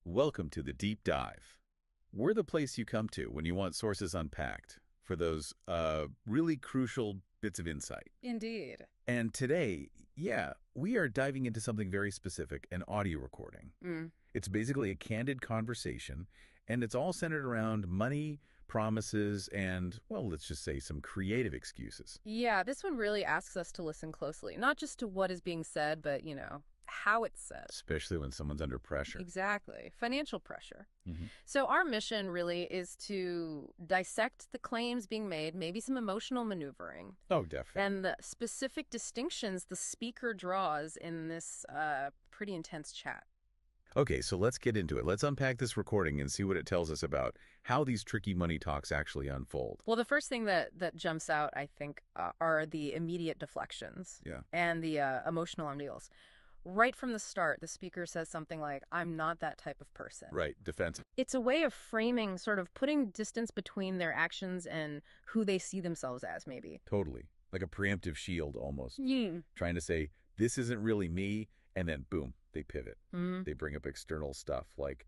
Welcome to the Deep Dive. We're the place you come to when you want sources unpacked for those really crucial bits of insight. Indeed. And today, we are diving into something very specific, an audio recording. Mm. It's basically a candid conversation, and it's all centered around money, promises, and, well, let's just say some creative excuses. Yeah, this one really asks us to listen closely, not just to what is being said, but, how it's said. Especially when someone's under pressure. Exactly. Financial pressure. Hmm. So our mission really is to dissect the claims being made, maybe some emotional maneuvering, Oh, definitely. and the specific distinctions the speaker draws in this pretty intense chat. Okay, so let's get into it. Let's unpack this recording and see what it tells us about how these tricky money talks actually unfold. Well, the first thing that jumps out, I think, are the immediate deflections Yeah. and the emotional appeals. Right from the start, the speaker says something like, "I'm not that type of person." Right, defensive. It's a way of framing, sort of putting distance between their actions and who they see themselves as, maybe. Totally. Like a preemptive shield almost. Yeah. Trying to say, this isn't really me, and then boom, they pivot. Mm. They bring up external stuff. Like,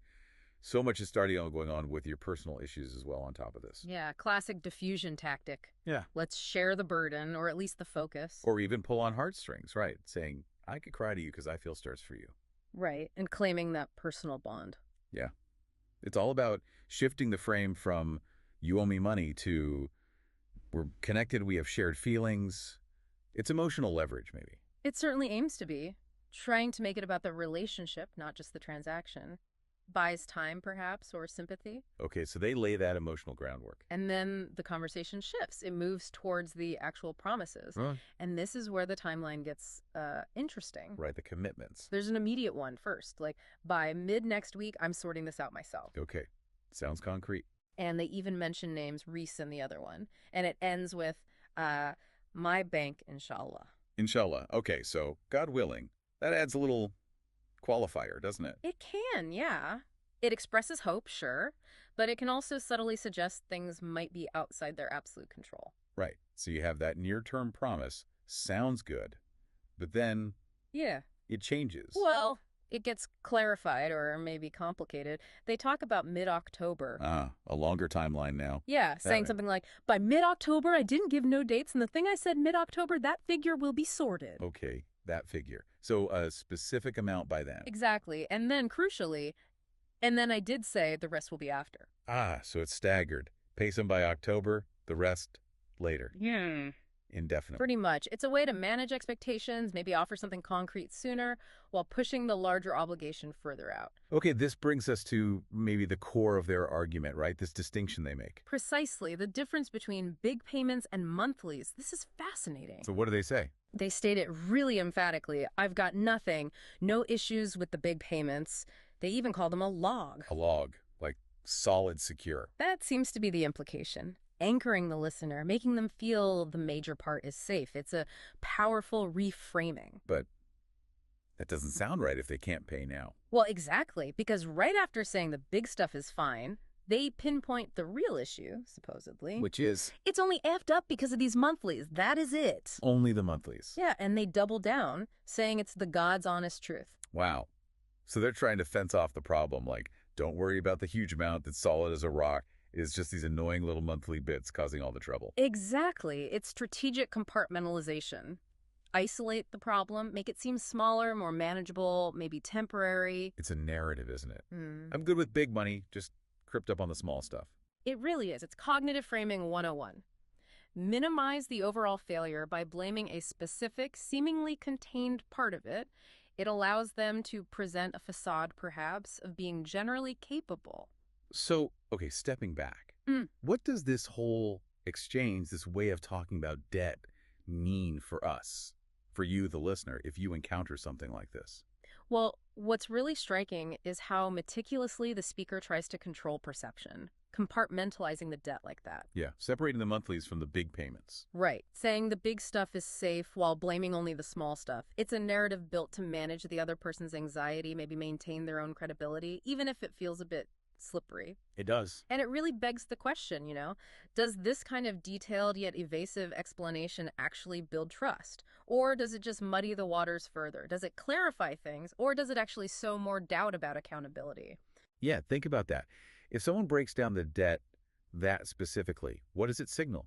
so much is starting on going on with your personal issues as well on top of this. Yeah, classic diffusion tactic. Yeah. Let's share the burden, or at least the focus. Or even pull on heartstrings, right? Saying, I could cry to you because I feel stirs for you. Right, and claiming that personal bond. Yeah. It's all about shifting the frame from you owe me money to we're connected, we have shared feelings. It's emotional leverage, maybe. It certainly aims to be, trying to make it about the relationship, not just the transaction. Buys time, perhaps, or sympathy. Okay, so they lay that emotional groundwork. And then the conversation shifts. It moves towards the actual promises. Right. And this is where the timeline gets interesting. Right, the commitments. There's an immediate one first. Like, by mid next week, I'm sorting this out myself. Okay, sounds concrete. And they even mention names, Reese and the other one. And it ends with, my bank, inshallah. Inshallah. Okay, so God willing. That adds a little qualifier, doesn't it? It can, yeah. It expresses hope, sure, but it can also subtly suggest things might be outside their absolute control. Right. So you have that near-term promise. Sounds good. But then Yeah. it changes. Well, it gets clarified or maybe complicated. They talk about mid-October. A longer timeline now. Yeah, saying something like, by mid-October, I didn't give no dates, and the thing I said mid-October, that figure will be sorted. Okay, that figure. So a specific amount by then. Exactly. And then, crucially, and then I did say the rest will be after. So it's staggered. Pay some by October, the rest later. Yeah. Indefinite. Pretty much. It's a way to manage expectations, maybe offer something concrete sooner, while pushing the larger obligation further out. Okay, this brings us to maybe the core of their argument, right? This distinction they make. Precisely. The difference between big payments and monthlies. This is fascinating. So what do they say? They state it really emphatically. I've got nothing, no issues with the big payments. They even call them a log. A log, like solid, secure. That seems to be the implication. Anchoring the listener, making them feel the major part is safe. It's a powerful reframing. But that doesn't sound right if they can't pay now. Well, exactly, because right after saying the big stuff is fine, they pinpoint the real issue, supposedly. Which is? It's only effed up because of these monthlies. That is it. Only the monthlies. Yeah, and they double down, saying it's the God's honest truth. Wow. So they're trying to fence off the problem, like, don't worry about the huge amount that's solid as a rock. It's just these annoying little monthly bits causing all the trouble. Exactly. It's strategic compartmentalization. Isolate the problem, make it seem smaller, more manageable, maybe temporary. It's a narrative, isn't it? I'm good with big money, just crypt up on the small stuff. It really is. It's cognitive framing 101. Minimize the overall failure by blaming a specific, seemingly contained part of it. It allows them to present a facade, perhaps, of being generally capable. So, okay, stepping back, what does this whole exchange, this way of talking about debt, mean for us, for you, the listener, if you encounter something like this? Well, what's really striking is how meticulously the speaker tries to control perception, compartmentalizing the debt like that. Yeah, separating the monthlies from the big payments. Right, saying the big stuff is safe while blaming only the small stuff. It's a narrative built to manage the other person's anxiety, maybe maintain their own credibility, even if it feels a bit slippery. It does. And it really begs the question, does this kind of detailed yet evasive explanation actually build trust? Or does it just muddy the waters further? Does it clarify things? Or does it actually sow more doubt about accountability? Yeah, think about that. If someone breaks down the debt that specifically, what does it signal?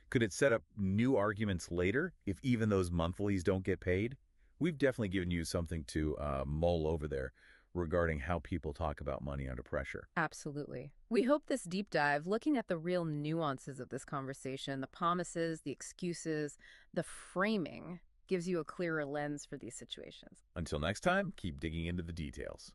Could it set up new arguments later if even those monthlies don't get paid? We've definitely given you something to mull over there regarding how people talk about money under pressure. Absolutely. We hope this deep dive, looking at the real nuances of this conversation, the promises, the excuses, the framing, gives you a clearer lens for these situations. Until next time, keep digging into the details.